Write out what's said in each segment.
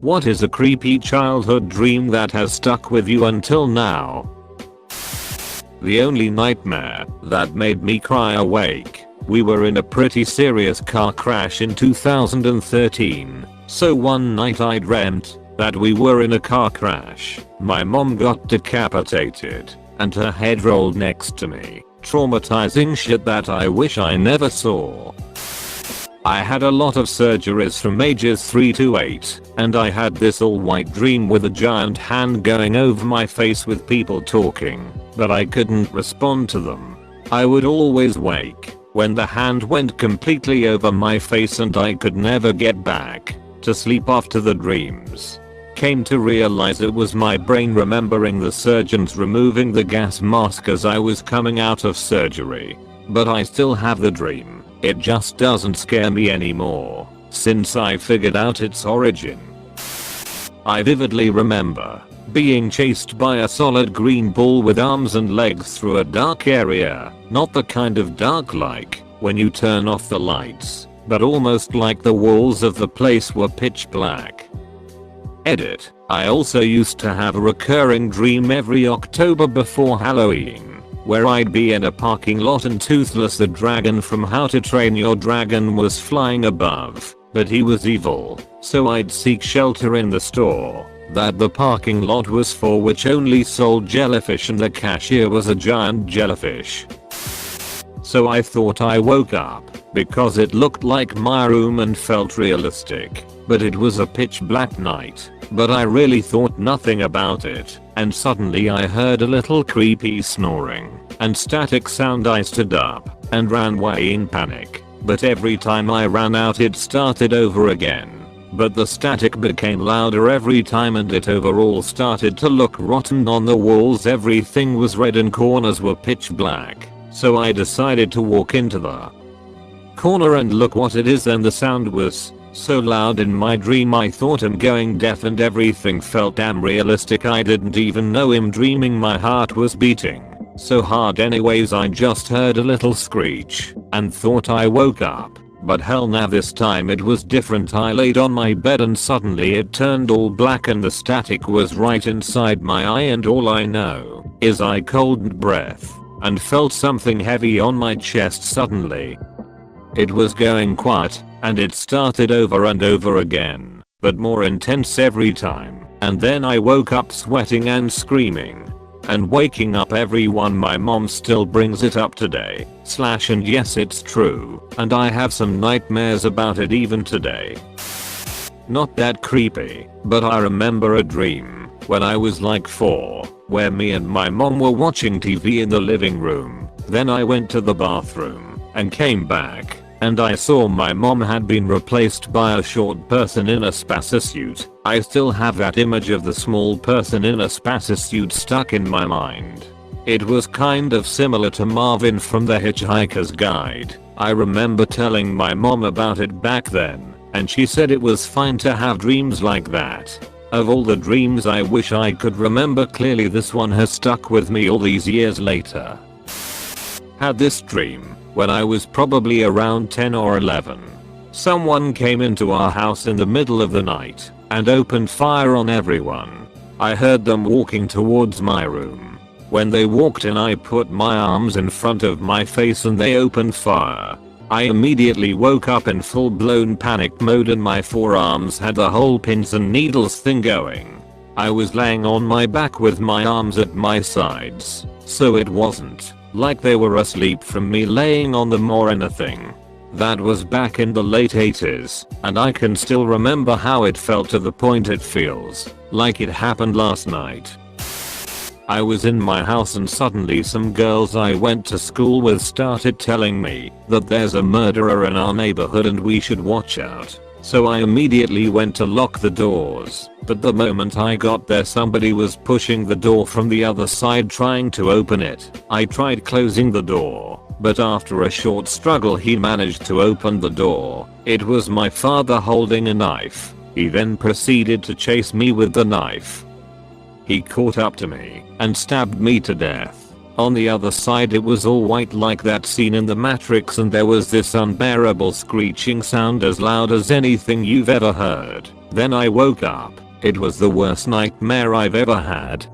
What is a creepy childhood dream that has stuck with you until now? The only nightmare that made me cry awake. We were in a pretty serious car crash in 2013. So one night I dreamt that we were in a car crash. My mom got decapitated and her head rolled next to me. Traumatizing shit that I wish I never saw. I had a lot of surgeries from ages 3 to 8, and I had this all white dream with a giant hand going over my face with people talking, but I couldn't respond to them. I would always wake when the hand went completely over my face and I could never get back to sleep after the dreams. Came to realize it was my brain remembering the surgeons removing the gas mask as I was coming out of surgery. But I still have the dream. It just doesn't scare me anymore since I figured out its origin. I vividly remember being chased by a solid green ball with arms and legs through a dark area, not the kind of dark like when you turn off the lights, but almost like the walls of the place were pitch black. Edit. I also used to have a recurring dream every October before Halloween, where I'd be in a parking lot and Toothless the dragon from How to Train Your Dragon was flying above, but he was evil, so I'd seek shelter in the store that the parking lot was for, which only sold jellyfish, and the cashier was a giant jellyfish. So I thought I woke up because it looked like my room and felt realistic, but it was a pitch black night. But I really thought nothing about it, and suddenly I heard a little creepy snoring and static sound. I stood up and ran away in panic, but every time I ran out it started over again. But the static became louder every time and it overall started to look rotten on the walls. Everything was red and corners were pitch black, so I decided to walk into the corner and look what it is, and the sound was so loud in my dream I thought I'm going deaf and everything felt damn realistic. I didn't even know I'm dreaming. My heart was beating so hard anyways. I just heard a little screech and thought I woke up. But hell nah, this time it was different. I laid on my bed and suddenly it turned all black and the static was right inside my eye, and all I know is I cold breath and felt something heavy on my chest. Suddenly it was going quiet and it started over and over again, but more intense every time, and then I woke up sweating and screaming and waking up everyone. My mom still brings it up today. And yes, it's true, and I have some nightmares about it even today. Not that creepy, but I remember a dream when I was like 4 where me and my mom were watching TV in the living room. Then I went to the bathroom and came back, and I saw my mom had been replaced by a short person in a spacesuit. I still have that image of the small person in a spacesuit stuck in my mind. It was kind of similar to Marvin from The Hitchhiker's Guide. I remember telling my mom about it back then, and she said it was fine to have dreams like that. Of all the dreams I wish I could remember clearly, this one has stuck with me all these years later. Had this dream when I was probably around 10 or 11. Someone came into our house in the middle of the night and opened fire on everyone. I heard them walking towards my room. When they walked in, I put my arms in front of my face and they opened fire. I immediately woke up in full-blown panic mode and my forearms had the whole pins and needles thing going. I was laying on my back with my arms at my sides, so it wasn't like they were asleep from me laying on them or anything. That was back in the late 80s, and I can still remember how it felt, to the point it feels like it happened last night. I was in my house and suddenly some girls I went to school with started telling me that there's a murderer in our neighborhood and we should watch out. So I immediately went to lock the doors, but the moment I got there somebody was pushing the door from the other side trying to open it. I tried closing the door, but after a short struggle he managed to open the door. It was my father holding a knife. He then proceeded to chase me with the knife. He caught up to me and stabbed me to death. On the other side it was all white like that scene in the Matrix, and there was this unbearable screeching sound as loud as anything you've ever heard. Then I woke up. It was the worst nightmare I've ever had.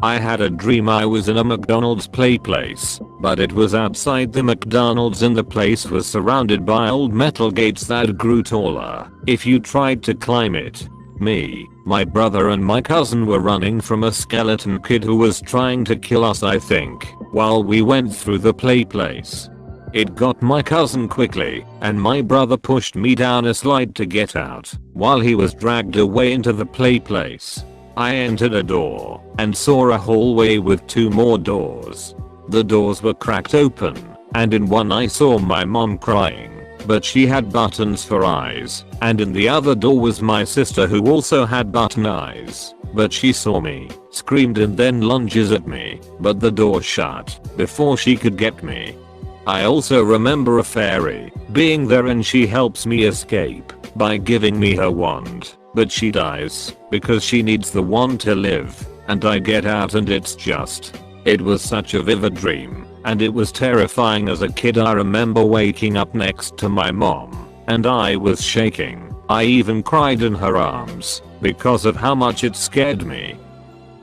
I had a dream I was in a McDonald's play place, but it was outside the McDonald's and the place was surrounded by old metal gates that grew taller if you tried to climb it. Me, my brother and my cousin were running from a skeleton kid who was trying to kill us, I think, while we went through the play place. It got my cousin quickly, and my brother pushed me down a slide to get out, while he was dragged away into the play place. I entered a door and saw a hallway with 2 more doors. The doors were cracked open, and in one I saw my mom crying, but she had buttons for eyes, and in the other door was my sister who also had button eyes, but she saw me, screamed and then lunges at me, but the door shut before she could get me. I also remember a fairy being there and she helps me escape by giving me her wand. But she dies because she needs the wand to live, and I get out and it was such a vivid dream, and it was terrifying as a kid. I remember waking up next to my mom, and I was shaking. I even cried in her arms because of how much it scared me.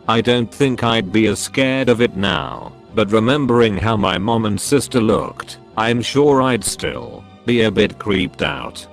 I don't think I'd be as scared of it now, but remembering how my mom and sister looked, I'm sure I'd still be a bit creeped out.